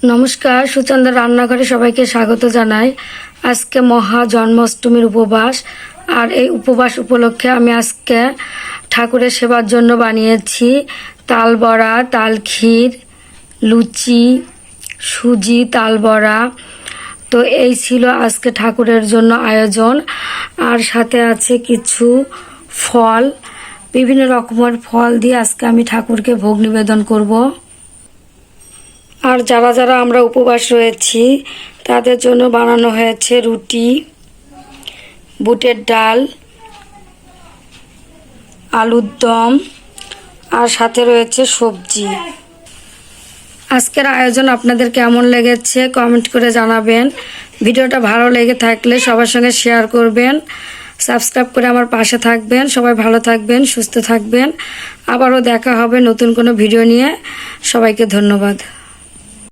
নমস্কার, সুচন্দ্র রান্নাঘরে সবাইকে স্বাগত জানাই। আজকে মহা জন্মাষ্টমীর উপবাস, আর এই উপবাস উপলক্ষে আমি আজকে ঠাকুরের সেবার জন্য বানিয়েছি তাল বড়া, তাল ক্ষীর, লুচি, সুজি, তাল বড়া। তো এই ছিল আজকে ঠাকুরের জন্য আয়োজন। আর সাথে আছে কিছু ফল, বিভিন্ন রকমের ফল দিয়ে আজকে আমি ঠাকুরকে ভোগ নিবেদন করব। আর যারা যারা আমরা উপবাস রয়েছি তাদের জন্য বানানো হয়েছে রুটি, বুটের ডাল, আলুর দম, আর সাথে রয়েছে সবজি। আজকের আয়োজন আপনাদের কেমন লেগেছে কমেন্ট করে জানাবেন। ভিডিওটা ভালো লেগে থাকলে সবার সঙ্গে শেয়ার করবেন, সাবস্ক্রাইব করে আমার পাশে থাকবেন। সবাই ভালো থাকবেন, সুস্থ থাকবেন। আবারও দেখা হবে নতুন কোনো ভিডিও নিয়ে। সবাইকে ধন্যবাদ।